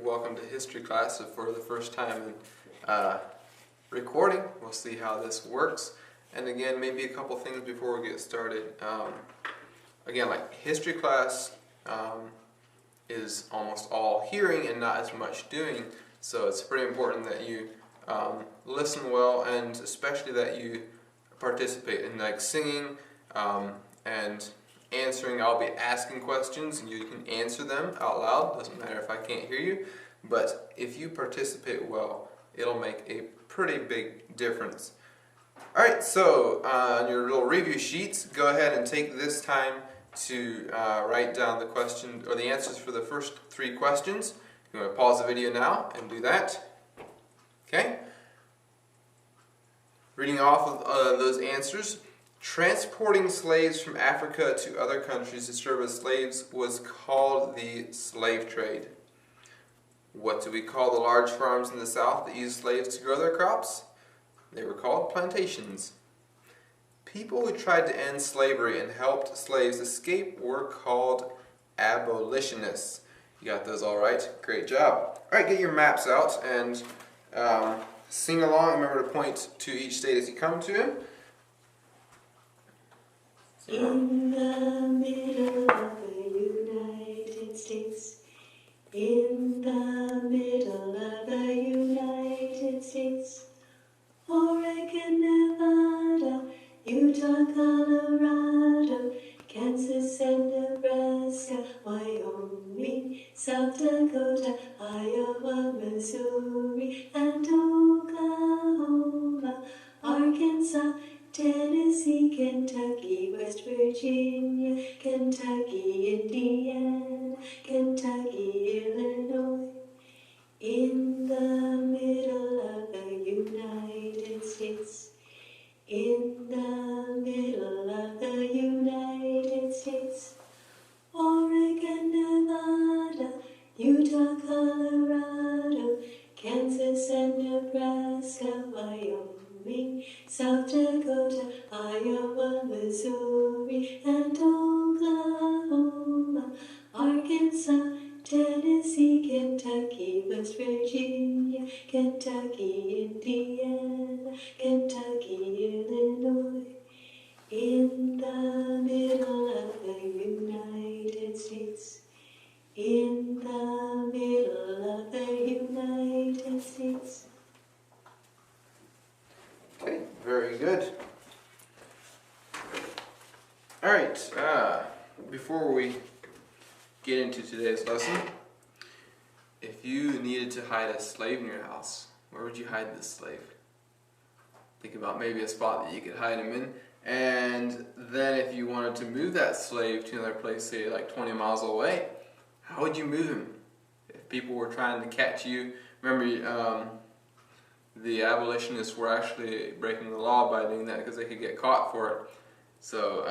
welcome to history class for the first time in recording. We'll see how this works. And again, maybe a couple things before we get started. Again, like history class is almost all hearing and not as much doing. So it's pretty important that you listen well, and especially that you participate in like singing and answering. I'll be asking questions and you can answer them out loud. Doesn't matter if I can't hear you, but if you participate well, it'll make a pretty big difference. Alright, so on your little review sheets, go ahead and take this time to write down the question or the answers for the first 3 questions. You want to pause the video now and do that. Okay? Reading off of those answers. Transporting slaves from Africa to other countries to serve as slaves was called the slave trade. What do we call the large farms in the South that used slaves to grow their crops? They were called plantations. People who tried to end slavery and helped slaves escape were called abolitionists. You got those all right? Great job. All right, get your maps out and sing along. Remember to point to each state as you come to it. In the middle of the United States, in the middle of the United States, Oregon, Nevada, Utah, Colorado, Kansas and Nebraska, Wyoming, South Dakota, Iowa, Missouri, and Oklahoma, Arkansas, Tennessee, Kentucky, West Virginia, Kentucky, Indiana, Kentucky, Illinois. In the middle of the United States, in the middle of the United States, Oregon, Nevada, Utah, Colorado, Kansas and Nebraska, Wyoming, South Dakota, Iowa, Missouri, and Oklahoma, Arkansas, Tennessee, Kentucky, West Virginia, Kentucky, Indiana, Kentucky, Illinois. In the middle of the United States, in the middle of the United States. Okay, very good. All right, before we get into today's lesson, if you needed to hide a slave in your house, where would you hide this slave? Think about maybe a spot that you could hide him in, and then if you wanted to move that slave to another place, say like 20 miles away, how would you move him? If people were trying to catch you, remember the abolitionists were actually breaking the law by doing that because they could get caught for it. So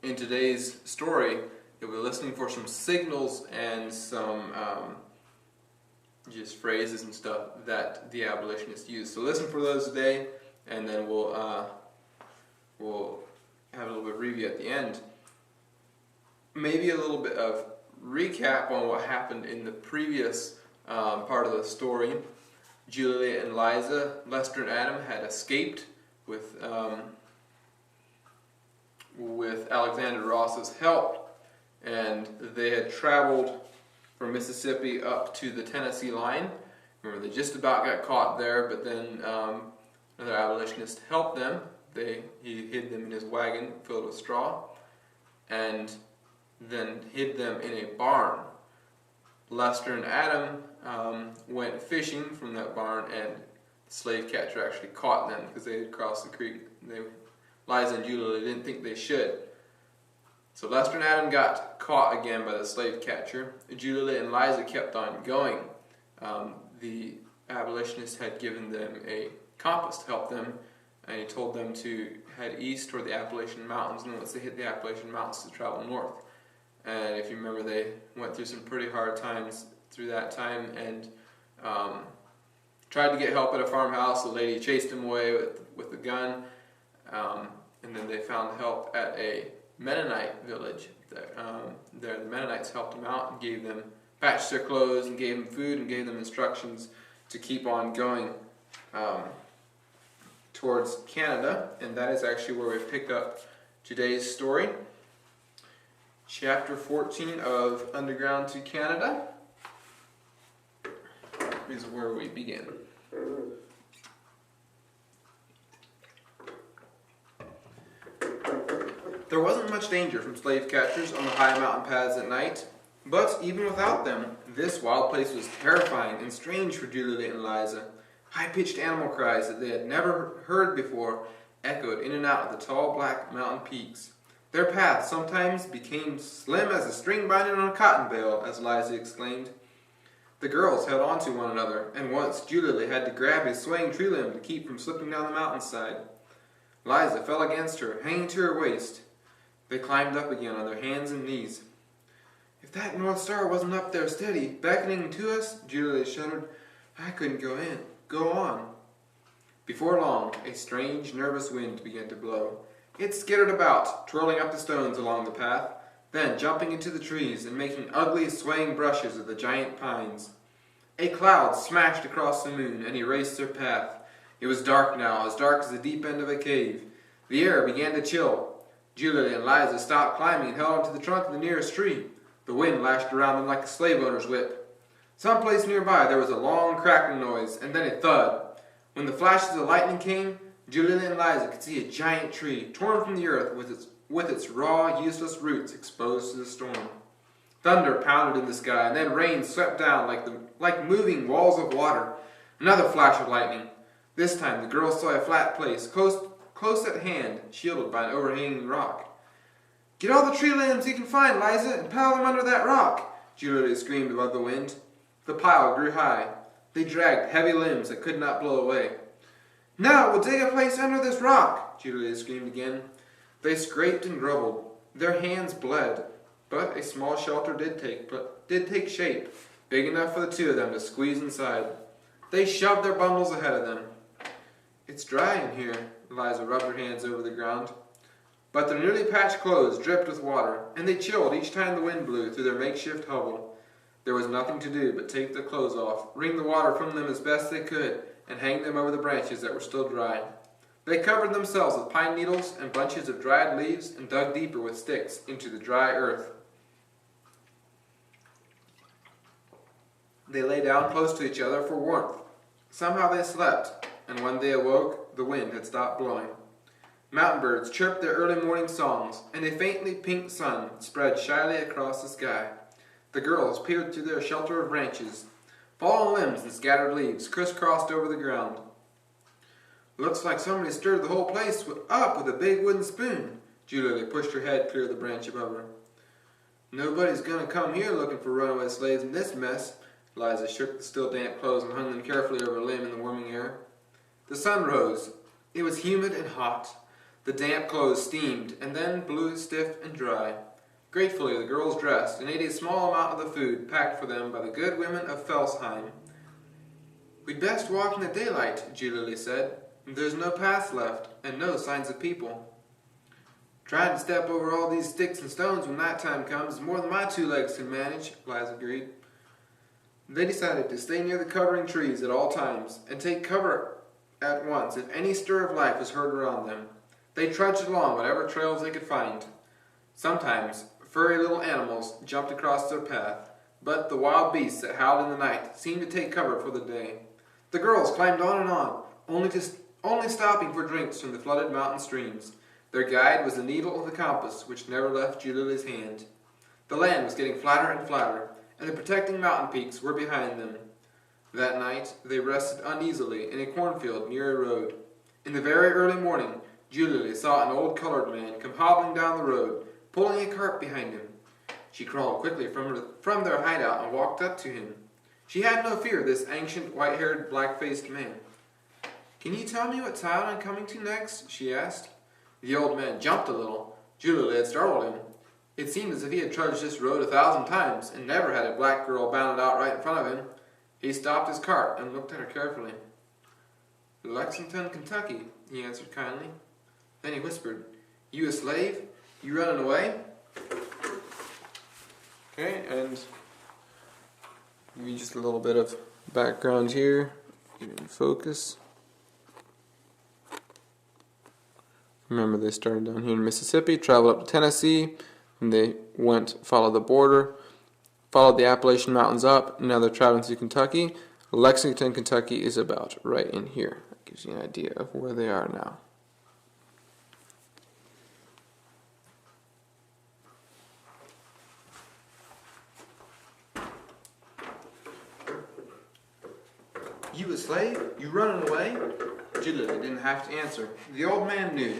in today's story, you'll be listening for some signals and some just phrases and stuff that the abolitionists used. So listen for those today, and then we'll have a little bit of review at the end. Maybe a little bit of recap on what happened in the previous part of the story. Julia and Liza, Lester and Adam had escaped with Alexander Ross's help, and they had traveled from Mississippi up to the Tennessee line. Remember, they just about got caught there, but then another abolitionist helped them. He hid them in his wagon filled with straw, and then hid them in a barn. Lester and Adam went fishing from that barn, and the slave catcher actually caught them because they had crossed the creek. Liza and Julia didn't think they should. So Lester and Adam got caught again by the slave catcher. Julia and Liza kept on going. The abolitionist had given them a compass to help them, and he told them to head east toward the Appalachian Mountains, and once they hit the Appalachian Mountains to travel north. And if you remember, they went through some pretty hard times through that time, and tried to get help at a farmhouse. The lady chased them away with a gun, and then they found help at a Mennonite village. The Mennonites helped them out and gave them patched their clothes and gave them food and gave them instructions to keep on going towards Canada. And that is actually where we pick up today's story. Chapter 14 of Underground to Canada is where we begin. There wasn't much danger from slave catchers on the high mountain paths at night, but even without them, this wild place was terrifying and strange for Julia and Liza. High-pitched animal cries that they had never heard before echoed in and out of the tall black mountain peaks. Their path sometimes became slim as a string binding on a cotton bale, as Liza exclaimed. The girls held on to one another, and once Julia had to grab a swaying tree limb to keep from slipping down the mountainside. Liza fell against her, hanging to her waist. They climbed up again on their hands and knees. If that North Star wasn't up there steady, beckoning to us, Julia shuddered, I couldn't go on. Before long, a strange, nervous wind began to blow. It skittered about, twirling up the stones along the path, then jumping into the trees and making ugly, swaying brushes of the giant pines. A cloud smashed across the moon and erased their path. It was dark now, as dark as the deep end of a cave. The air began to chill. Julia and Liza stopped climbing and held onto the trunk of the nearest tree. The wind lashed around them like a slave owner's whip. Someplace nearby there was a long crackling noise, and then a thud. When the flashes of lightning came, Julia and Liza could see a giant tree, torn from the earth with its raw, useless roots exposed to the storm. Thunder pounded in the sky, and then rain swept down like moving walls of water. Another flash of lightning. This time the girls saw a flat place, close at hand, shielded by an overhanging rock. Get all the tree limbs you can find, Liza, and pile them under that rock, Julia screamed above the wind. The pile grew high. They dragged heavy limbs that could not blow away. Now we'll dig a place under this rock, Julia screamed again. They scraped and grovelled. Their hands bled, but a small shelter did take shape, big enough for the two of them to squeeze inside. They shoved their bundles ahead of them. It's dry in here, Liza rubbed her hands over the ground. But their newly patched clothes dripped with water, and they chilled each time the wind blew through their makeshift hovel. There was nothing to do but take their clothes off, wring the water from them as best they could, and hang them over the branches that were still dry. They covered themselves with pine needles and bunches of dried leaves and dug deeper with sticks into the dry earth. They lay down close to each other for warmth. Somehow they slept, and when they awoke, the wind had stopped blowing. Mountain birds chirped their early morning songs, and a faintly pink sun spread shyly across the sky. The girls peered through their shelter of branches. Fallen limbs and scattered leaves crisscrossed over the ground. Looks like somebody stirred the whole place up with a big wooden spoon. Julia pushed her head clear of the branch above her. Nobody's gonna come here looking for runaway slaves in this mess. Liza shook the still damp clothes and hung them carefully over a limb in the warming air. The sun rose. It was humid and hot. The damp clothes steamed and then blew stiff and dry. Gratefully, the girls dressed and ate a small amount of the food packed for them by the good women of Felsheim. We'd best walk in the daylight, Julia said. There's no paths left and no signs of people. Trying to step over all these sticks and stones when night time comes is more than my two legs can manage, Liza agreed. They decided to stay near the covering trees at all times and take cover at once if any stir of life was heard around them. They trudged along whatever trails they could find. Sometimes furry little animals jumped across their path, but the wild beasts that howled in the night seemed to take cover for the day. The girls climbed on and on, only stopping for drinks from the flooded mountain streams. Their guide was the needle of the compass, which never left Julia's hand. The land was getting flatter and flatter, and the protecting mountain peaks were behind them. That night, they rested uneasily in a cornfield near a road. In the very early morning, Julia saw an old colored man come hobbling down the road, pulling a cart behind him. She crawled quickly from their hideout and walked up to him. She had no fear of this ancient, white-haired, black-faced man. Can you tell me what town I'm coming to next? She asked. The old man jumped a little. Julia had startled him. It seemed as if he had trudged this road 1,000 times and never had a black girl bounded out right in front of him. He stopped his cart and looked at her carefully. Lexington, Kentucky, he answered kindly. Then he whispered, You a slave? You running away? Okay, and Give you just a little bit of background here. Get in focus. Remember, they started down here in Mississippi, traveled up to Tennessee, and they followed the border, followed the Appalachian Mountains up, and now they're traveling through Kentucky. Lexington, Kentucky is about right in here. That gives you an idea of where they are now. You a slave? You running away? Julia didn't have to answer. The old man knew.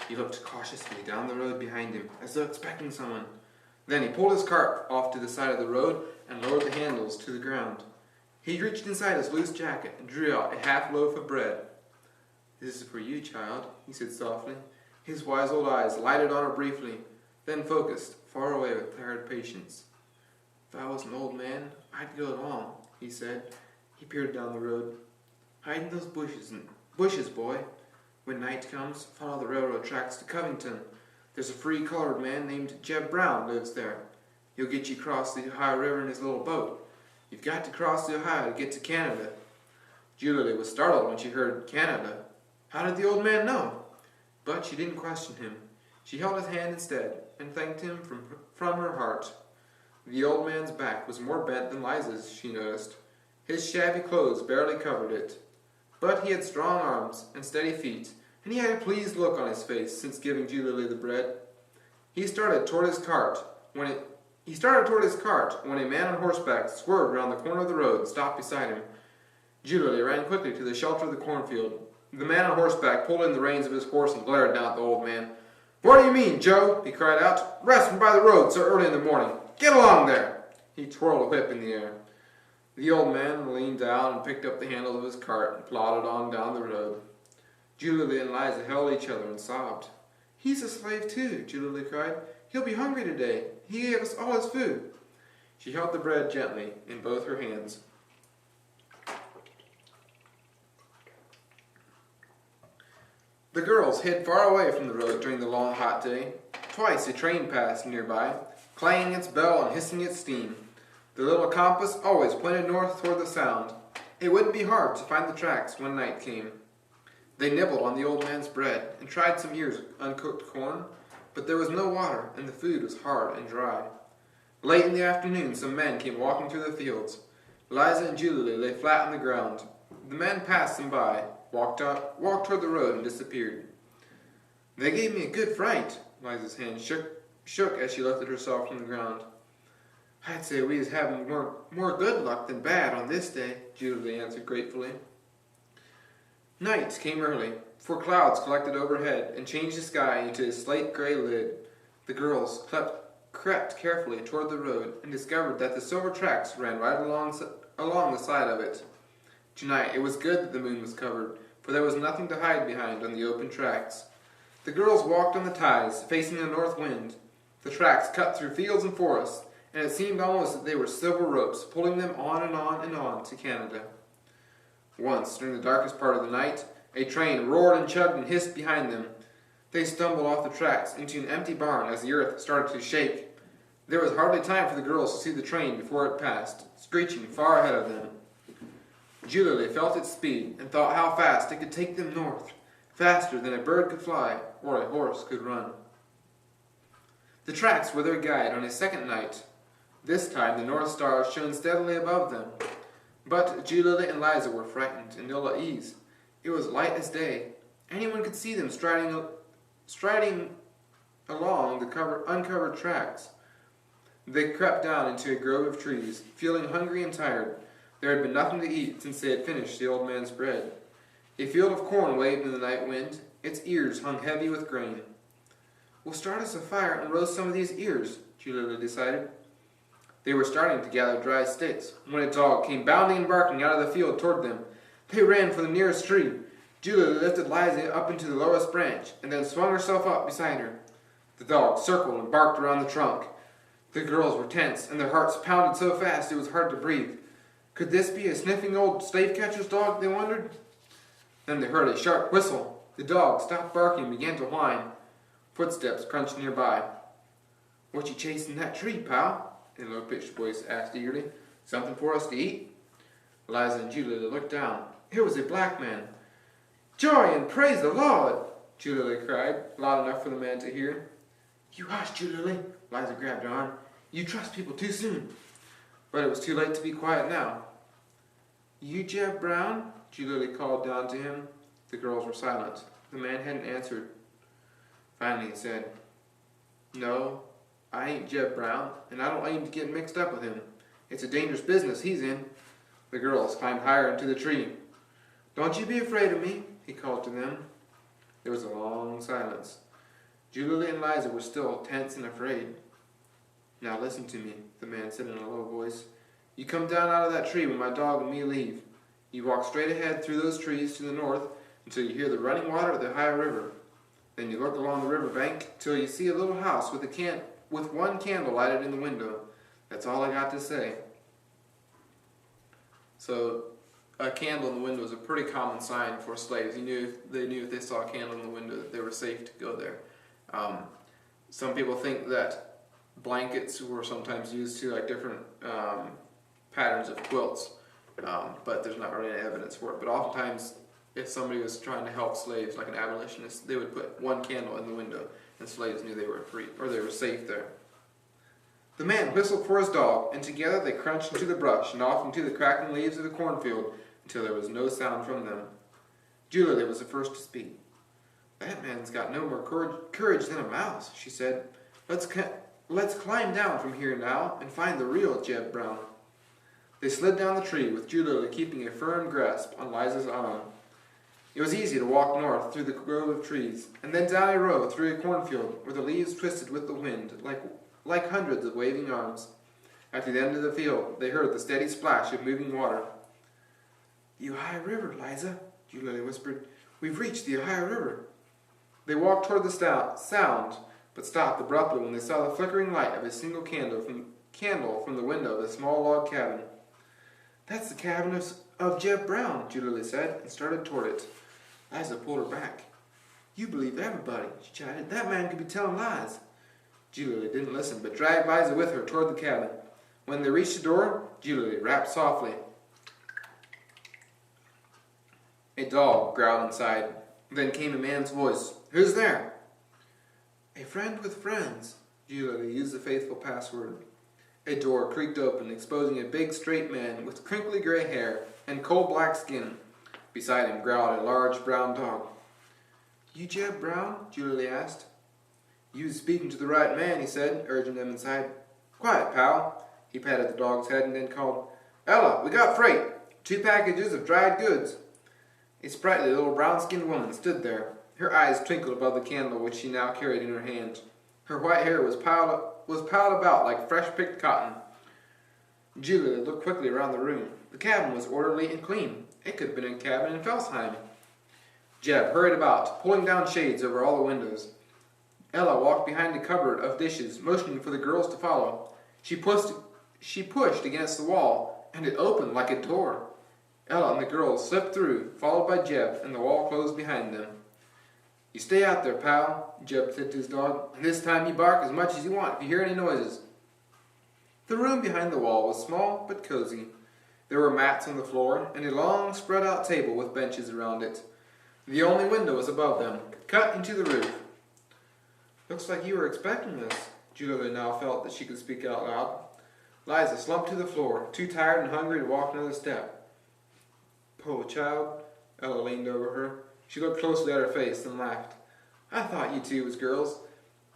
He looked cautiously down the road behind him, as though expecting someone. Then he pulled his cart off to the side of the road and lowered the handles to the ground. He reached inside his loose jacket and drew out a half loaf of bread. "This is for you, child," he said softly. His wise old eyes lighted on her briefly, then focused far away with tired patience. "If I was an old man, I'd go along," he said. He peered down the road. "Hide in those bushes, boy. When night comes, follow the railroad tracks to Covington. There's a free colored man named Jeb Brown lives there. He'll get you across the Ohio River in his little boat. You've got to cross the Ohio to get to Canada." Julia was startled when she heard Canada. How did the old man know? But she didn't question him. She held his hand instead and thanked him from her heart. The old man's back was more bent than Liza's, she noticed. His shabby clothes barely covered it. But he had strong arms and steady feet, and he had a pleased look on his face since giving Julia the bread. He started toward his cart when a man on horseback swerved around the corner of the road and stopped beside him. Julia ran quickly to the shelter of the cornfield. The man on horseback pulled in the reins of his horse and glared down at the old man. "What do you mean, Joe?" he cried out. "Resting by the road so early in the morning. Get along there!" He twirled a whip in the air. The old man leaned down and picked up the handle of his cart and plodded on down the road. Julia and Liza held each other and sobbed. "He's a slave too," Julia cried. "He'll be hungry today. He gave us all his food." She held the bread gently in both her hands. The girls hid far away from the road during the long hot day. Twice a train passed nearby, clanging its bell and hissing its steam. The little compass always pointed north toward the sound. It wouldn't be hard to find the tracks when night came. They nibbled on the old man's bread and tried some ears of uncooked corn, but there was no water and the food was hard and dry. Late in the afternoon, some men came walking through the fields. Liza and Julia lay flat on the ground. The men passed them by, walked toward the road, and disappeared. "They gave me a good fright." Liza's hand shook as she lifted herself from the ground. "I'd say we was having more good luck than bad on this day," Julia answered gratefully. Night came early, for clouds collected overhead and changed the sky into a slate-gray lid. The girls crept carefully toward the road and discovered that the silver tracks ran right along the side of it. Tonight it was good that the moon was covered, for there was nothing to hide behind on the open tracks. The girls walked on the ties, facing the north wind. The tracks cut through fields and forests, and it seemed almost that they were silver ropes pulling them on and on and on to Canada. Once, during the darkest part of the night, a train roared and chugged and hissed behind them. They stumbled off the tracks into an empty barn as the earth started to shake. There was hardly time for the girls to see the train before it passed, screeching far ahead of them. Julia felt its speed and thought how fast it could take them north, faster than a bird could fly or a horse could run. The tracks were their guide on a second night. This time the North Star shone steadily above them. But Julia and Liza were frightened and ill at ease. It was light as day. Anyone could see them striding along the uncovered tracks. They crept down into a grove of trees, feeling hungry and tired. There had been nothing to eat since they had finished the old man's bread. A field of corn waved in the night wind. Its ears hung heavy with grain. "We'll start us a fire and roast some of these ears," Julia decided. They were starting to gather dry sticks when a dog came bounding and barking out of the field toward them. They ran for the nearest tree. Julia lifted Liza up into the lowest branch and then swung herself up beside her. The dog circled and barked around the trunk. The girls were tense and their hearts pounded so fast it was hard to breathe. Could this be a sniffing old slave-catcher's dog, they wondered? Then they heard a sharp whistle. The dog stopped barking and began to whine. Footsteps crunched nearby. "What you chasing that tree, pal?" a low-pitched voice asked eagerly. Something for us to eat?" Liza and Julia looked down. Here was a black man. "Joy and praise the Lord!" Julia cried, loud enough for the man to hear. "You hush, Julia." Liza grabbed her arm. "You trust people too soon." But it was too late to be quiet now. "You Jeb Brown?" Julia called down to him. The girls were silent. The man hadn't answered. Finally he said, "No, I ain't Jeb Brown, and I don't aim to get mixed up with him. It's a dangerous business he's in." The girls climbed higher into the tree. "Don't you be afraid of me," he called to them. There was a long silence. Julia and Liza were still tense and afraid. "Now listen to me," the man said in a low voice. "You come down out of that tree when my dog and me leave. You walk straight ahead through those trees to the north until you hear the running water of the Ohio River. Then you look along the river bank till you see a little house with one candle lighted in the window. That's all I got to say." So a candle in the window is a pretty common sign for slaves. They knew if they saw a candle in the window that they were safe to go there. Some people think that blankets were sometimes used to, like different patterns of quilts, but there's not really any evidence for it. But oftentimes, if somebody was trying to help slaves, like an abolitionist, they would put one candle in the window, and slaves knew they were free, or they were safe there. The man whistled for his dog, and together they crunched into the brush and off into the crackling leaves of the cornfield until there was no sound from them. Julia was the first to speak. "That man's got no more courage than a mouse," she said. Let's climb down from here now and find the real Jeb Brown." They slid down the tree, with Julia keeping a firm grasp on Liza's arm. It was easy to walk north through the grove of trees, and then down a road through a cornfield where the leaves twisted with the wind like hundreds of waving arms. At the end of the field, they heard the steady splash of moving water. "The Ohio River, Liza," Julia whispered. "We've reached the Ohio River." They walked toward the sound, but stopped abruptly when they saw the flickering light of a single candle from the window of a small log cabin. "That's the cabin of Jeb Brown," Julia said, and started toward it. Liza pulled her back. "You believe everybody," she chided. "That man could be telling lies." Julia didn't listen, but dragged Liza with her toward the cabin. When they reached the door, Julia rapped softly. A dog growled inside. Then came a man's voice. "Who's there?" "A friend with friends." Julia used the faithful password. A door creaked open, exposing a big, straight man with crinkly gray hair and coal-black skin. Beside him growled a large brown dog. "You Jeb Brown?" Julia asked. "You was speaking to the right man," he said, urging them inside. "Quiet, pal." He patted the dog's head and then called, "Ella, we got freight. 2 packages of dried goods." A sprightly little brown-skinned woman stood there. Her eyes twinkled above the candle which she now carried in her hand. Her white hair was piled about like fresh-picked cotton. Julia looked quickly around the room. The cabin was orderly and clean. It could have been a cabin in Felsheim. Jeb hurried about, pulling down shades over all the windows. Ella walked behind a cupboard of dishes, motioning for the girls to follow. She pushed against the wall, and it opened like a door. Ella and the girls slipped through, followed by Jeb, and the wall closed behind them. "You stay out there, pal," Jeb said to his dog, "and this time you bark as much as you want if you hear any noises." The room behind the wall was small but cozy. There were mats on the floor and a long spread-out table with benches around it. The only window was above them, cut into the roof. "Looks like you were expecting us." Julia now felt that she could speak out loud. Liza slumped to the floor, too tired and hungry to walk another step. "Poor child." Ella leaned over her. She looked closely at her face and laughed. "I thought you two was girls.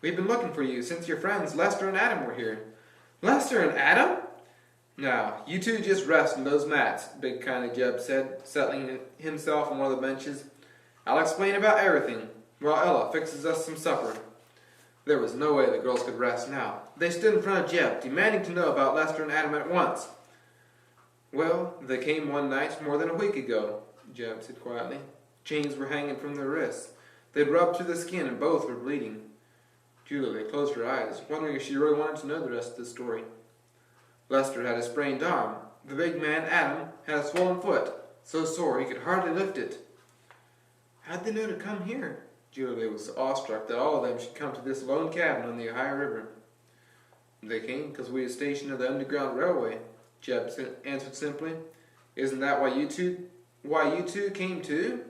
We've been looking for you since your friends Lester and Adam were here." "Lester and Adam?" "Now, you two just rest in those mats," big kindly Jeb said, settling himself on one of the benches. "I'll explain about everything, while Ella fixes us some supper." There was no way the girls could rest now. They stood in front of Jeb, demanding to know about Lester and Adam at once. "Well, they came one night more than a week ago," Jeb said quietly. "Chains were hanging from their wrists. They'd rubbed through the skin and both were bleeding." Julia closed her eyes, wondering if she really wanted to know the rest of the story. Lester had a sprained arm. The big man, Adam, had a swollen foot, so sore he could hardly lift it. "How'd they know to come here?" Julia was awestruck that all of them should come to this lone cabin on the Ohio River. "They came because we were stationed at the Underground Railway," Jeb answered simply. Isn't that why you two came too?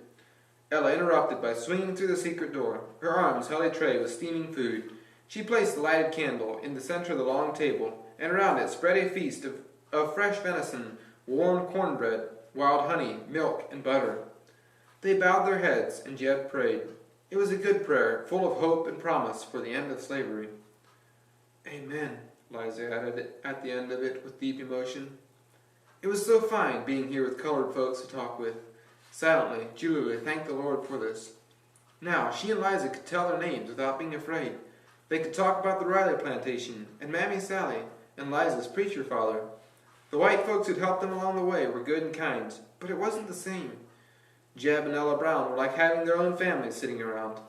Ella interrupted by swinging through the secret door. Her arms held a tray with steaming food. She placed the lighted candle in the center of the long table, and around it spread a feast of fresh venison, warm cornbread, wild honey, milk, and butter. They bowed their heads, and Jeb prayed. It was a good prayer, full of hope and promise for the end of slavery. Amen, Liza added at the end of it with deep emotion. It was so fine being here with colored folks to talk with. Silently, Julie thanked the Lord for this. Now, she and Liza could tell their names without being afraid. They could talk about the Riley plantation, and Mammy Sally, and Liza's preacher father. The white folks who'd helped them along the way were good and kind, but it wasn't the same. Jeb and Ella Brown were like having their own families sitting around.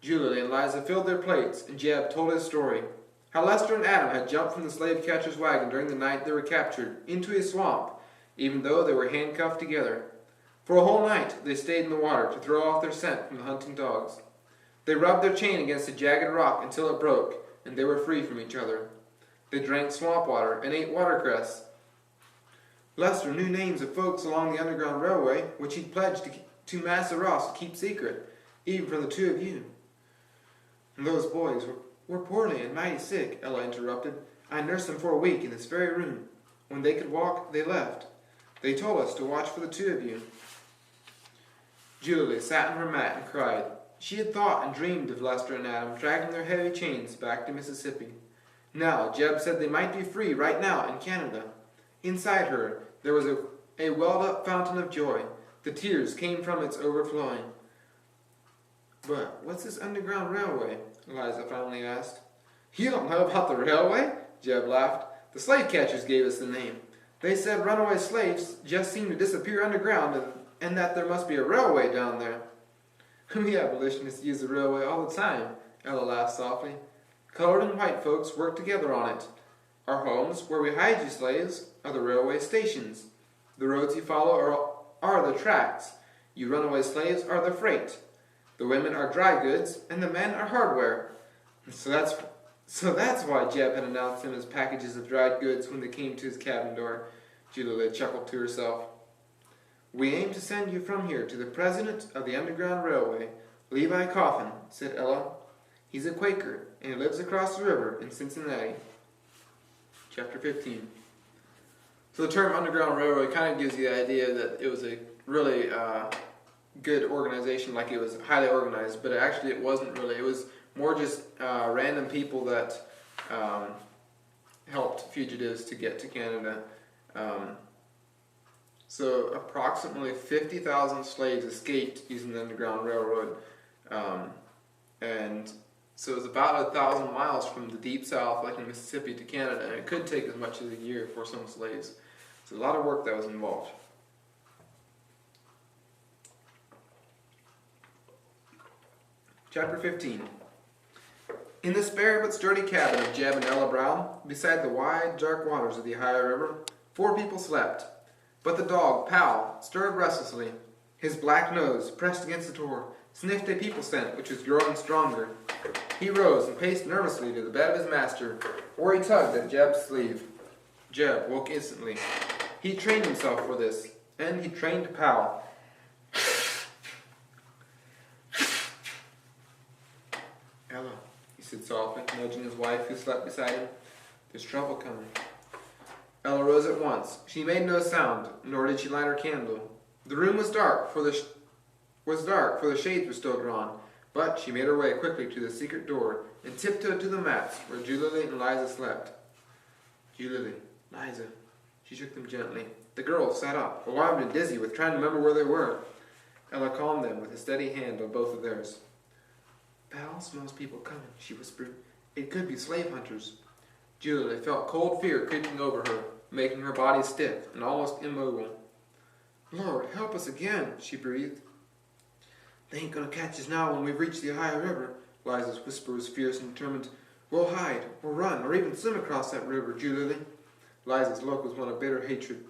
Julie and Liza filled their plates, and Jeb told his story. How Lester and Adam had jumped from the slave catcher's wagon during the night they were captured into a swamp, even though they were handcuffed together. For a whole night they stayed in the water to throw off their scent from the hunting dogs. They rubbed their chain against a jagged rock until it broke, and they were free from each other. They drank swamp water and ate watercress. Lester knew names of folks along the Underground Railway, which he'd pledged to Massa Ross to keep secret, even from the two of you. And those boys were poorly and mighty sick, Ella interrupted. I nursed them for a week in this very room. When they could walk, they left. They told us to watch for the two of you. Julie sat on her mat and cried. She had thought and dreamed of Lester and Adam dragging their heavy chains back to Mississippi. Now, Jeb said they might be free right now in Canada. Inside her, there was a welled-up fountain of joy. The tears came from its overflowing. But what's this Underground Railway? Liza finally asked. You don't know about the railway? Jeb laughed. The slave catchers gave us the name. They said runaway slaves just seem to disappear underground and that there must be a railway down there. We abolitionists use the railway all the time, Ella laughed softly. Colored and white folks work together on it. Our homes, where we hide you slaves, are the railway stations. The roads you follow are the tracks. You runaway slaves are the freight. The women are dry goods, and the men are hardware. So that's why Jeb had announced him as packages of dried goods when they came to his cabin door. Julia chuckled to herself. We aim to send you from here to the president of the Underground Railway, Levi Coffin, said Ella. He's a Quaker, and he lives across the river in Cincinnati. Chapter 15. So the term Underground Railroad kind of gives you the idea that it was a really good organization, like it was highly organized, but actually it wasn't really. It was more just random people that helped fugitives to get to Canada. So approximately 50,000 slaves escaped using the Underground Railroad. And so it was about 1,000 miles from the deep south, like in Mississippi, to Canada. And it could take as much as a year for some slaves. So a lot of work that was involved. Chapter 15. In the spare but sturdy cabin of Jeb and Ella Brown, beside the wide, dark waters of the Ohio River, 4 people slept. But the dog, Pal, stirred restlessly. His black nose, pressed against the door, sniffed a people scent which was growing stronger. He rose and paced nervously to the bed of his master, where he tugged at Jeb's sleeve. Jeb woke instantly. He trained himself for this, and he trained Pal. Ella, he said softly, nudging his wife who slept beside him. There's trouble coming. Ella rose at once. She made no sound, nor did she light her candle. The room was dark, for the shades were still drawn, but she made her way quickly to the secret door and tiptoed to the mats where Julie and Liza slept. Julie, Liza. She shook them gently. The girls sat up, alarmed and dizzy with trying to remember where they were. Ella calmed them with a steady hand on both of theirs. Pal smells people coming, she whispered. It could be slave hunters. Julie felt cold fear creeping over her, making her body stiff and almost immobile. Lord, help us again, she breathed. They ain't gonna catch us now when we've reached the Ohio River. Liza's whisper was fierce and determined. We'll hide, or run, or even swim across that river, Julie. Liza's look was one of bitter hatred.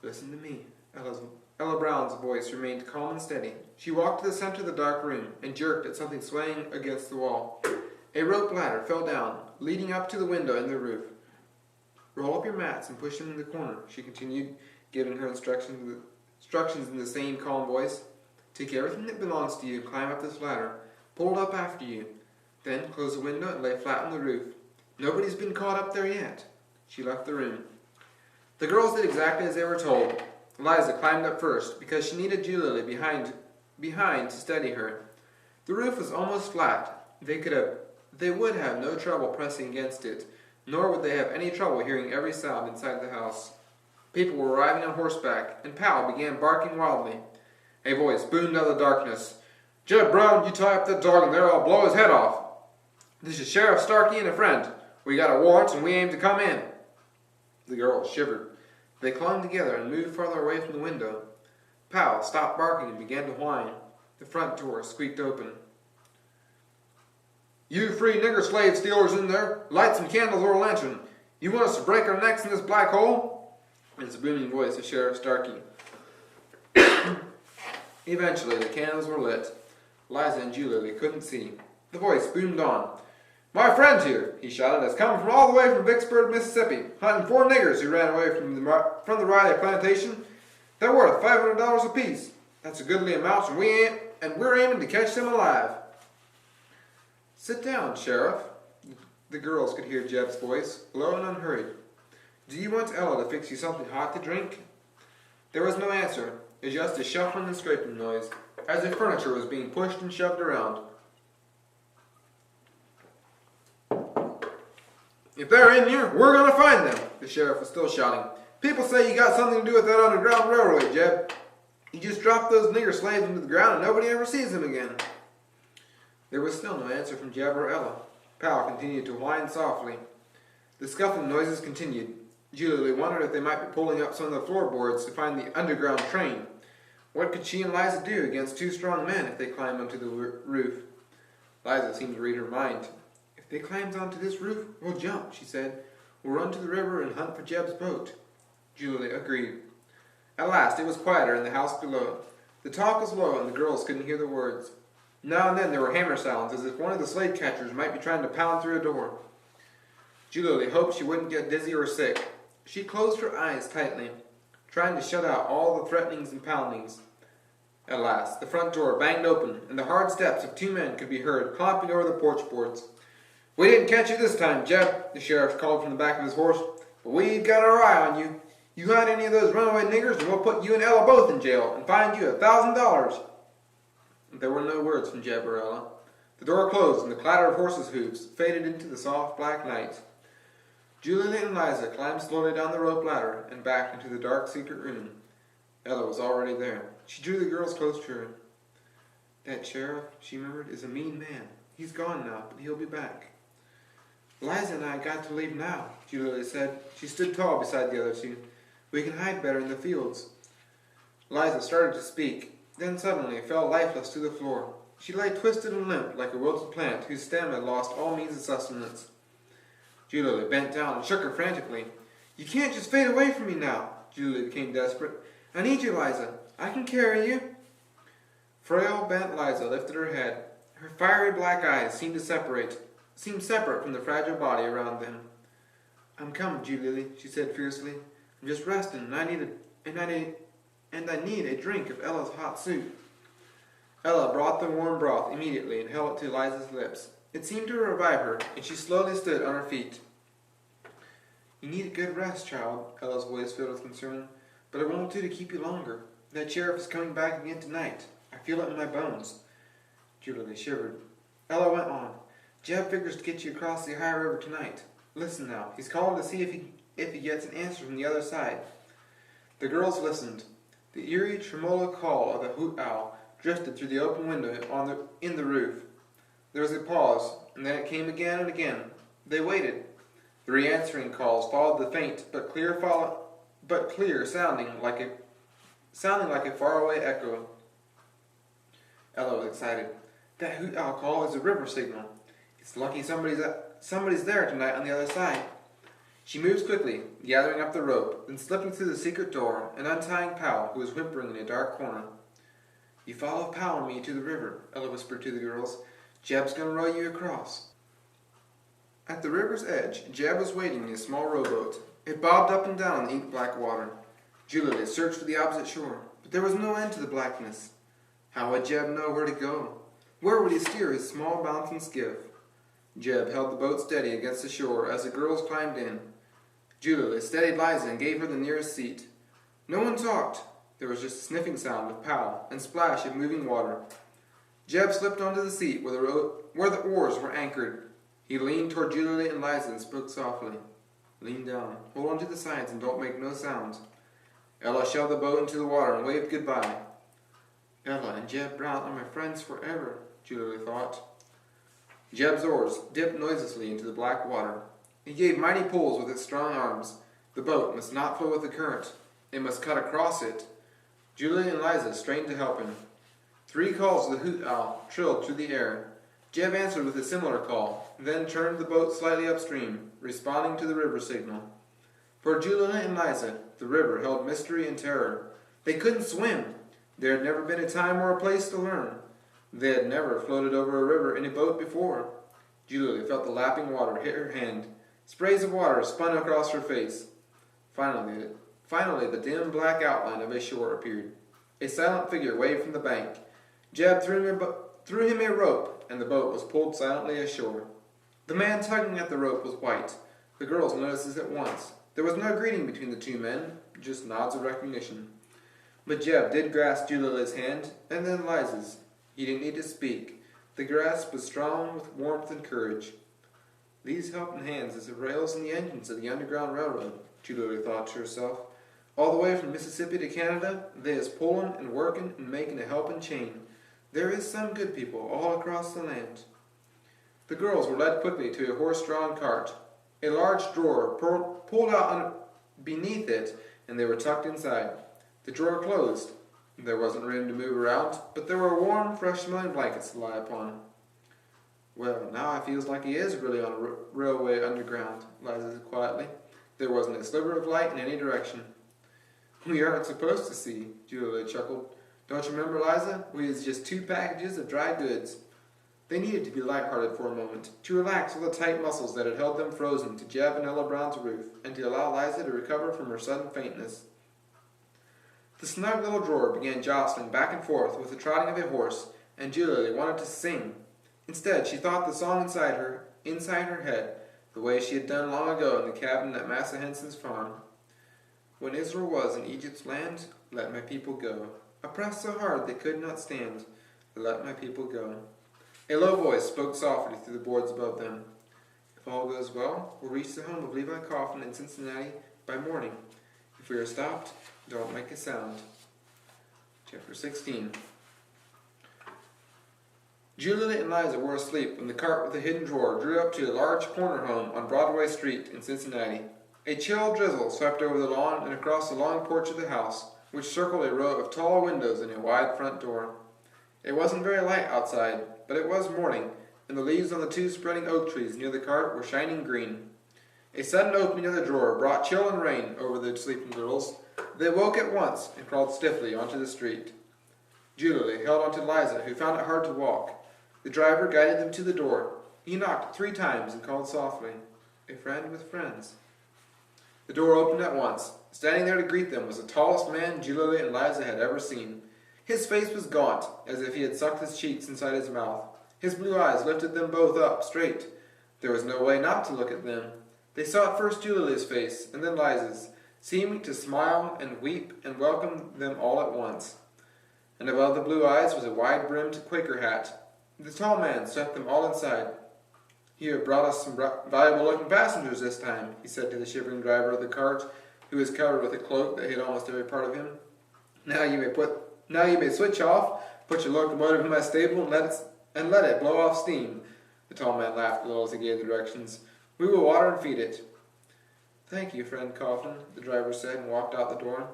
Listen to me. Ella Brown's voice remained calm and steady. She walked to the center of the dark room and jerked at something swaying against the wall. A rope ladder fell down, leading up to the window in the roof. Roll up your mats and push them in the corner, she continued, giving her instructions in the same calm voice. Take everything that belongs to you and climb up this ladder. Pull it up after you. Then close the window and lay flat on the roof. Nobody's been caught up there yet. She left the room. The girls did exactly as they were told. Eliza climbed up first because she needed Julie behind to steady her. The roof was almost flat. They would have no trouble pressing against it, nor would they have any trouble hearing every sound inside the house. People were arriving on horseback, and Powell began barking wildly. A voice boomed out of the darkness. Jeb Brown, you tie up that dog in there, I'll blow his head off. This is Sheriff Starkey and a friend. We got a warrant and we aim to come in. The girls shivered. They clung together and moved farther away from the window. Powell stopped barking and began to whine. The front door squeaked open. You free nigger slave stealers in there, light some candles or a lantern. You want us to break our necks in this black hole? It's the booming voice of Sheriff Starkey. Eventually, the candles were lit. Liza and Julie couldn't see. The voice boomed on. My friend here, he shouted, has come from all the way from Vicksburg, Mississippi, hunting 4 niggers who ran away from the Riley plantation. They're worth $500 apiece. That's a goodly amount, and we're aiming to catch them alive. Sit down, Sheriff. The girls could hear Jeb's voice, low and unhurried. Do you want Ella to fix you something hot to drink? There was no answer, just a shuffling and scraping noise, as if furniture was being pushed and shoved around. If they're in here, we're going to find them, the sheriff was still shouting. People say you got something to do with that Underground Railroad, Jeb. You just drop those nigger slaves into the ground and nobody ever sees them again. There was still no answer from Jeb or Ella. Powell continued to whine softly. The scuffling noises continued. Julie wondered if they might be pulling up some of the floorboards to find the underground train. What could she and Liza do against 2 strong men if they climbed onto the roof? Liza seemed to read her mind. If they climbed onto this roof, we'll jump, she said. We'll run to the river and hunt for Jeb's boat. Julie agreed. At last, it was quieter in the house below. The talk was low and the girls couldn't hear the words. Now and then there were hammer sounds, as if one of the slave catchers might be trying to pound through a door. Julie hoped she wouldn't get dizzy or sick. She closed her eyes tightly, trying to shut out all the threatenings and poundings. At last, the front door banged open, and the hard steps of 2 men could be heard clomping over the porch boards. We didn't catch you this time, Jeb, the sheriff called from the back of his horse, but we've got our eye on you. You hunt any of those runaway niggers, and we'll put you and Ella both in jail and fine you $1,000. There were no words from Jeb or Ella. The door closed, and the clatter of horses' hoofs faded into the soft black night. Julie and Liza climbed slowly down the rope ladder and back into the dark secret room. Ella was already there. She drew the girls close to her. That sheriff, she murmured, is a mean man. He's gone now, but he'll be back. Liza and I got to leave now, Julie said. She stood tall beside the other 2. We can hide better in the fields. Liza started to speak, then suddenly fell lifeless to the floor. She lay twisted and limp like a wilted plant whose stem had lost all means of sustenance. Julie bent down and shook her frantically. You can't just fade away from me now. Julie became desperate. I need you, Liza. I can carry you. Frail, bent Liza lifted her head. Her fiery black eyes seemed separate from the fragile body around them. I'm coming, Julie, she said fiercely. I'm just resting, and I need a drink of Ella's hot soup. Ella brought the warm broth immediately and held it to Liza's lips. It seemed to revive her, and she slowly stood on her feet. You need a good rest, child, Ella's voice filled with concern. But I won't do to keep you longer. That sheriff is coming back again tonight. I feel it in my bones. Julie shivered. Ella went on. Jeb figures to get you across the Ohio River tonight. Listen now. He's calling to see if he gets an answer from the other side. The girls listened. The eerie tremolo call of the hoot owl drifted through the open window in the roof. There was a pause, and then it came again and again. They waited. 3 answering calls followed the faint but clear sounding like a faraway echo. Ella was excited. That hoot owl call is a river signal. It's lucky somebody's there tonight on the other side. She moves quickly, gathering up the rope, then slipping through the secret door and untying Powell, who was whimpering in a dark corner. You follow Powell and me to the river, Ella whispered to the girls. Jeb's going to row you across. At the river's edge, Jeb was waiting in a small rowboat. It bobbed up and down in the ink-black water. Julia searched for the opposite shore, but there was no end to the blackness. How would Jeb know where to go? Where would he steer his small bouncing skiff? Jeb held the boat steady against the shore as the girls climbed in. Julia steadied Liza and gave her the nearest seat. No one talked. There was just a sniffing sound of pow and splash of moving water. Jeb slipped onto the seat where the oars were anchored. He leaned toward Julia and Liza and spoke softly. Lean down, hold on to the sides, and don't make no sound. Ella shoved the boat into the water and waved goodbye. Ella and Jeb Brown are my friends forever, Julia thought. Jeb's oars dipped noiselessly into the black water. He gave mighty pulls with his strong arms. The boat must not flow with the current. It must cut across it. Julia and Liza strained to help him. 3 calls of the hoot owl trilled through the air. Jeb answered with a similar call, then turned the boat slightly upstream, responding to the river signal. For Julia and Liza, the river held mystery and terror. They couldn't swim. There had never been a time or a place to learn. They had never floated over a river in a boat before. Julia felt the lapping water hit her hand. Sprays of water spun across her face. Finally, the dim black outline of a shore appeared. A silent figure waved from the bank. Jeb threw him a rope, and the boat was pulled silently ashore. The man tugging at the rope was white. The girls noticed this at once. There was no greeting between the 2 men, just nods of recognition. But Jeb did grasp Julia's hand, and then Liza's. He didn't need to speak. The grasp was strong with warmth and courage. These helping hands is the rails and the engines of the Underground Railroad, Julia thought to herself. All the way from Mississippi to Canada, they is pulling and working and making a helping chain. There is some good people all across the land. The girls were led quickly to a horse-drawn cart. A large drawer pulled out beneath it, and they were tucked inside. The drawer closed. There wasn't room to move around, but there were warm, fresh-smelling blankets to lie upon. Well, now I feels like he is really on a railway underground, Liza said quietly. There wasn't a sliver of light in any direction. We aren't supposed to see, Julia chuckled. Don't you remember, Liza? We was just 2 packages of dry goods. They needed to be light-hearted for a moment, to relax all the tight muscles that had held them frozen to Jeb and Ella Brown's roof, and to allow Liza to recover from her sudden faintness. The snug little drawer began jostling back and forth with the trotting of a horse, and Julia wanted to sing. Instead, she thought the song inside her head, the way she had done long ago in the cabin at Massa Henson's farm. When Israel was in Egypt's land, let my people go. Oppressed so hard they could not stand, let my people go. A low voice spoke softly through the boards above them. If all goes well, we'll reach the home of Levi Coffin in Cincinnati by morning. If we are stopped, don't make a sound. Chapter 16. Julia and Liza were asleep when the cart with the hidden drawer drew up to a large corner home on Broadway Street in Cincinnati. A chill drizzle swept over the lawn and across the long porch of the house, which circled a row of tall windows and a wide front door. It wasn't very light outside, but it was morning, and the leaves on the 2 spreading oak trees near the cart were shining green. A sudden opening of the drawer brought chill and rain over the sleeping girls. They woke at once and crawled stiffly onto the street. Julia held on to Liza, who found it hard to walk. The driver guided them to the door. He knocked 3 times and called softly, "A friend with friends." The door opened at once. Standing there to greet them was the tallest man Julia and Liza had ever seen. His face was gaunt, as if he had sucked his cheeks inside his mouth. His blue eyes lifted them both up straight. There was no way not to look at them. They saw at first Julia's face, and then Liza's, seeming to smile and weep and welcome them all at once. And above the blue eyes was a wide-brimmed Quaker hat. The tall man swept them all inside. "You have brought us some valuable-looking passengers this time," he said to the shivering driver of the cart, who was covered with a cloak that hid almost every part of him. Now you may switch off, put your locomotive in my stable, and let it blow off steam." The tall man laughed a little as he gave the directions. "We will water and feed it." "Thank you, friend Coffin," the driver said, and walked out the door.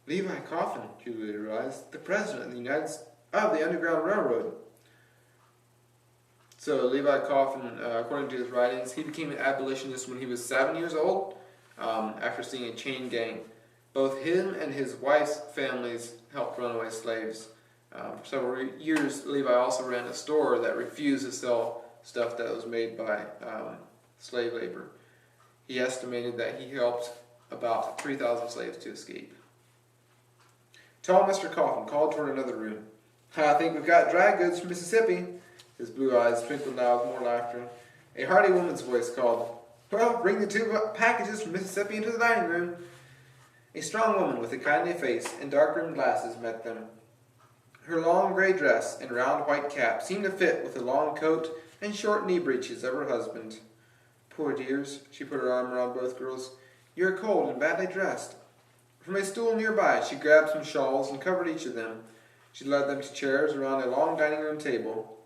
Levi Coffin, Julia realized, the president of the Underground Railroad. So Levi Coffin, according to his writings, he became an abolitionist when he was 7 years old, after seeing a chain gang. Both him and his wife's families helped runaway slaves. For several years, Levi also ran a store that refused to sell stuff that was made by slave labor. He estimated that he helped about 3,000 slaves to escape. Tall Mr. Coffin called toward another room. "I think we've got dry goods from Mississippi." His blue eyes twinkled now with more laughter. A hearty woman's voice called, "Well, bring the 2 packages from Mississippi into the dining room." A strong woman with a kindly face and dark-rimmed glasses met them. Her long gray dress and round white cap seemed to fit with the long coat and short knee breeches of her husband. "Poor dears," she put her arm around both girls. "You are cold and badly dressed." From a stool nearby, she grabbed some shawls and covered each of them. She led them to chairs around a long dining room table.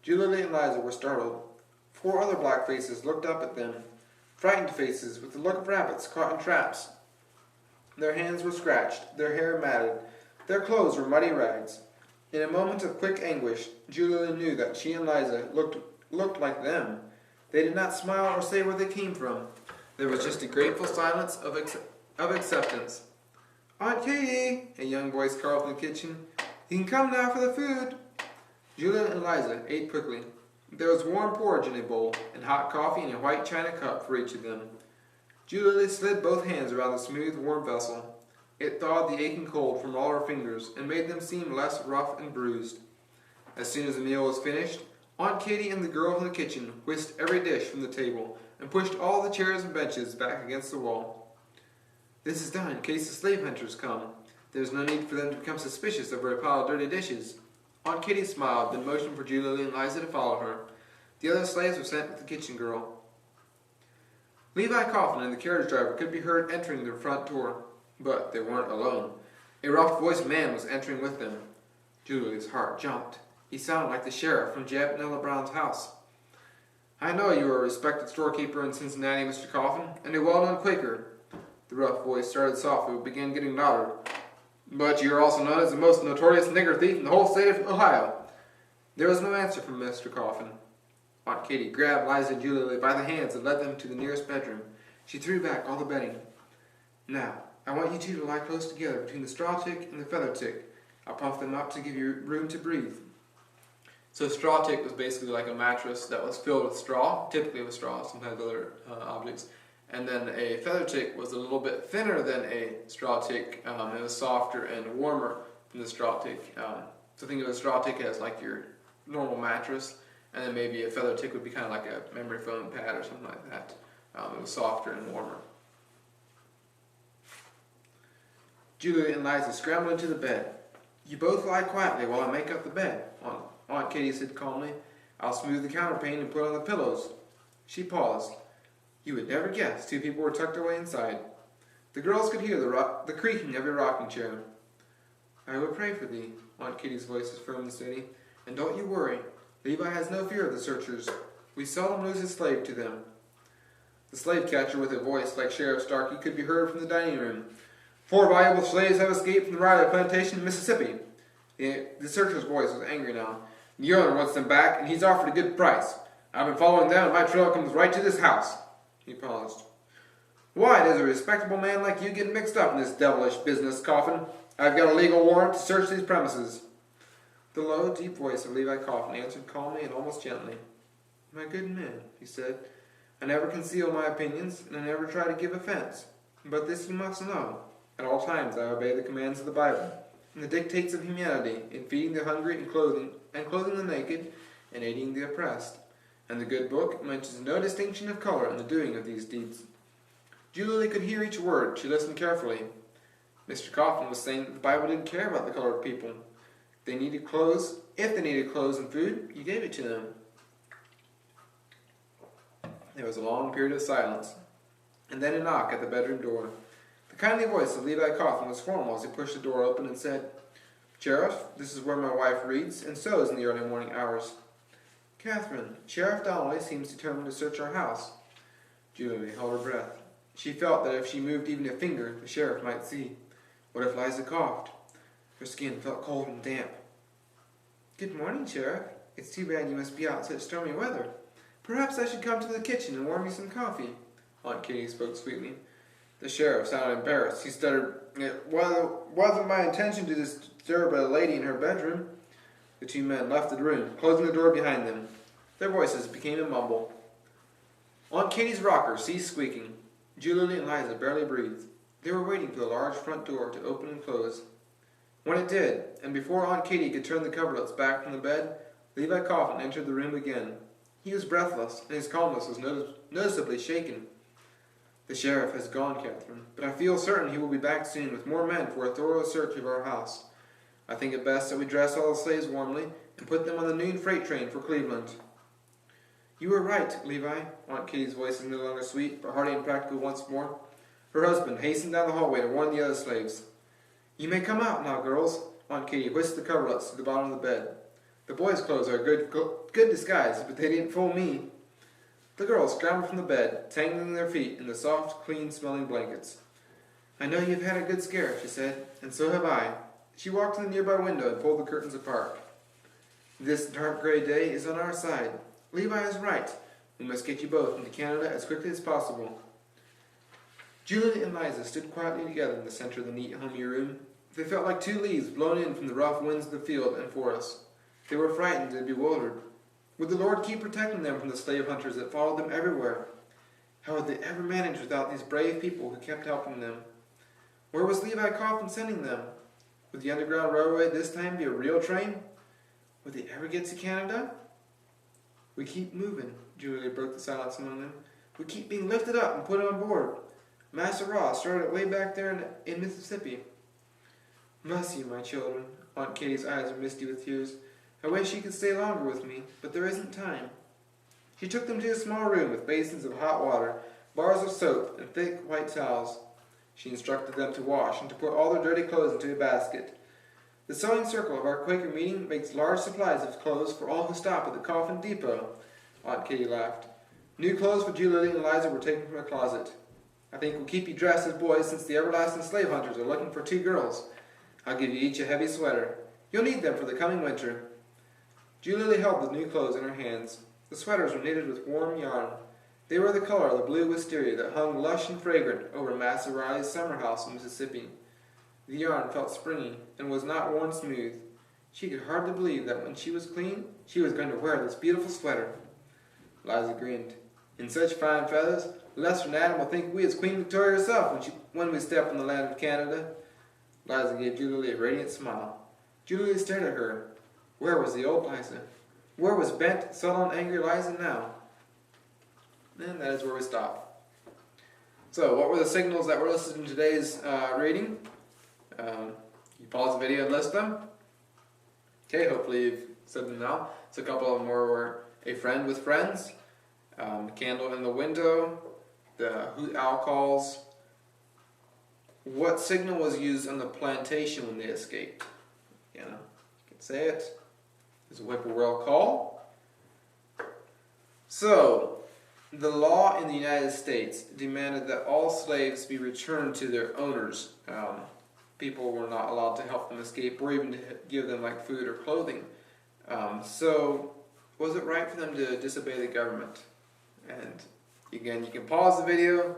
Julie and Liza were startled. 4 other black faces looked up at them, frightened faces with the look of rabbits caught in traps. Their hands were scratched, their hair matted, their clothes were muddy rags. In a moment of quick anguish, Julie knew that she and Liza looked like them. They did not smile or say where they came from. There was just a grateful silence of acceptance. "Aunt Katie," a young voice called from the kitchen, "you can come now for the food." Julia and Liza ate quickly. There was warm porridge in a bowl, and hot coffee in a white china cup for each of them. Julia slid both hands around the smooth, warm vessel. It thawed the aching cold from all her fingers and made them seem less rough and bruised. As soon as the meal was finished, Aunt Katie and the girl in the kitchen whisked every dish from the table and pushed all the chairs and benches back against the wall. "This is done in case the slave hunters come. There's no need for them to become suspicious over a pile of dirty dishes." Aunt Katie smiled, then motioned for Julie and Liza to follow her. The other slaves were sent with the kitchen girl. Levi Coffin and the carriage driver could be heard entering the front door, but they weren't alone. A rough-voiced man was entering with them. Julie's heart jumped. He sounded like the sheriff from Jeb and Ella Brown's house. "I know you are a respected storekeeper in Cincinnati, Mr. Coffin, and a well-known Quaker." The rough voice started softly but began getting louder. "But you are also known as the most notorious nigger thief in the whole state of Ohio." There was no answer from Mr. Coffin. Aunt Katie grabbed Liza and Julie by the hands and led them to the nearest bedroom. She threw back all the bedding. "Now, I want you 2 to lie close together between the straw tick and the feather tick. I'll puff them up to give you room to breathe." So a straw tick was basically like a mattress that was filled with straw, typically with straw, sometimes other objects. And then a feather tick was a little bit thinner than a straw tick. It was softer and warmer than the straw tick. So think of a straw tick as like your normal mattress, and then maybe a feather tick would be kind of like a memory foam pad or something like that. It was softer and warmer. Julia and Liza scrambled into the bed. "You both lie quietly while I make up the bed," Aunt Katie said calmly. "I'll smooth the counterpane and put on the pillows." She paused. You would never guess 2 people were tucked away inside. The girls could hear the creaking of a rocking chair. "I will pray for thee," Aunt Katie's voice was firm and steady. "And don't you worry. Levi has no fear of the searchers. We seldom lose a slave to them." The slave catcher, with a voice like Sheriff Starkey, could be heard from the dining room. 4 valuable slaves have escaped from the Riley plantation in Mississippi." The searcher's voice was angry now. "The owner wants them back, and he's offered a good price. I've been following them, and my trail comes right to this house." He paused. "Why does a respectable man like you get mixed up in this devilish business, Coffin? I've got a legal warrant to search these premises." The low, deep voice of Levi Coffin answered calmly and almost gently. "My good man," he said, "I never conceal my opinions, and I never try to give offense. But this you must know. At all times I obey the commands of the Bible, and the dictates of humanity in feeding the hungry and clothing the naked, and aiding the oppressed. And the good book mentions no distinction of color in the doing of these deeds." Julie could hear each word. She listened carefully. Mr. Coffin was saying that the Bible didn't care about the color of people. If they needed clothes and food, you gave it to them. There was a long period of silence, and then a knock at the bedroom door. The kindly voice of Levi Coffin was formal as he pushed the door open and said, "Sheriff, this is where my wife reads and sews in the early morning hours." "Catherine, Sheriff Donnelly seems determined to search our house." Julie held her breath. She felt that if she moved even a finger, the sheriff might see. What if Liza coughed? Her skin felt cold and damp. "Good morning, Sheriff. It's too bad you must be out in such stormy weather. Perhaps I should come to the kitchen and warm you some coffee." Aunt Katie spoke sweetly. The sheriff sounded embarrassed. He stuttered, "It wasn't my intention to disturb a lady in her bedroom." The 2 men left the room, closing the door behind them. Their voices became a mumble. Aunt Katie's rocker ceased squeaking. Julie and Liza barely breathed. They were waiting for the large front door to open and close. When it did, and before Aunt Katie could turn the coverlets back from the bed, Levi Coffin entered the room again. He was breathless, and his calmness was noticeably shaken. "The sheriff has gone, Catherine, but I feel certain he will be back soon with more men for a thorough search of our house. I think it best that we dress all the slaves warmly and put them on the noon freight train for Cleveland." "You were right, Levi." Aunt Katie's voice was no longer sweet, but hearty and practical once more. Her husband hastened down the hallway to warn the other slaves. "You may come out now, girls." Aunt Katie whisked the coverlets to the bottom of the bed. "The boys' clothes are a good disguise, but they didn't fool me." The girls scrambled from the bed, tangling their feet in the soft, clean-smelling blankets. "I know you've had a good scare," she said, "and so have I." She walked to the nearby window and pulled the curtains apart. "This dark gray day is on our side. Levi is right. We must get you both into Canada as quickly as possible." Julie and Liza stood quietly together in the center of the neat, homey room. They felt like two leaves blown in from the rough winds of the field and forest. They were frightened and bewildered. Would the Lord keep protecting them from the slave hunters that followed them everywhere? How would they ever manage without these brave people who kept helping them? Where was Levi Coffin sending them? Would the Underground Railway this time be a real train? Would they ever get to Canada? "We keep moving," Julie broke the silence among them. "We keep being lifted up and put on board. Master Ross started it way back there in Mississippi." "Bless you, my children." Aunt Katie's eyes were misty with tears. "I wish you could stay longer with me, but there isn't time." She took them to a small room with basins of hot water, bars of soap, and thick white towels. She instructed them to wash and to put all their dirty clothes into a basket. "The sewing circle of our Quaker meeting makes large supplies of clothes for all who stop at the Coffin Depot." Aunt Katie laughed. New clothes for Julie and Liza were taken from her closet. "I think we'll keep you dressed as boys since the everlasting slave hunters are looking for 2 girls. I'll give you each a heavy sweater. You'll need them for the coming winter." Julie held the new clothes in her hands. The sweaters were knitted with warm yarn. They were the color of the blue wisteria that hung lush and fragrant over Massa Riley's summer house in Mississippi. The yarn felt springy and was not worn smooth. She could hardly believe that when she was clean, she was going to wear this beautiful sweater. Liza grinned. "In such fine feathers, Lester and Adam will think we as Queen Victoria herself when we step on the land of Canada." Liza gave Julie a radiant smile. Julie stared at her. Where was the old Liza? Where was bent, sullen, angry Liza now? And that is where we stop. So, what were the signals that were listed in today's reading? You pause the video and list them. Okay, hopefully you've said them now. So a couple of them were a friend with friends, candle in the window, the hoot owl calls. What signal was used on the plantation when they escaped? You can say it. There's a whippoorwill call. So, the law in the United States demanded that all slaves be returned to their owners. People were not allowed to help them escape or even to give them like food or clothing. So, was it right for them to disobey the government? And again, you can pause the video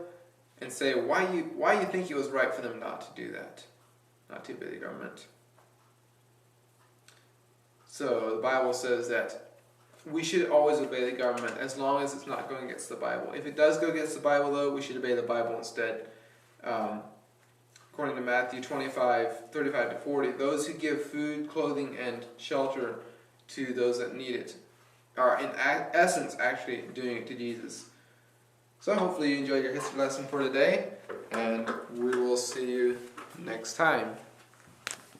and say why you think it was right for them not to do that, not to obey the government. So the Bible says that we should always obey the government as long as it's not going against the Bible. If it does go against the Bible, though, we should obey the Bible instead. According to Matthew 25:35-40, those who give food, clothing, and shelter to those that need it are in essence actually doing it to Jesus. So hopefully you enjoyed your history lesson for today, and we will see you next time.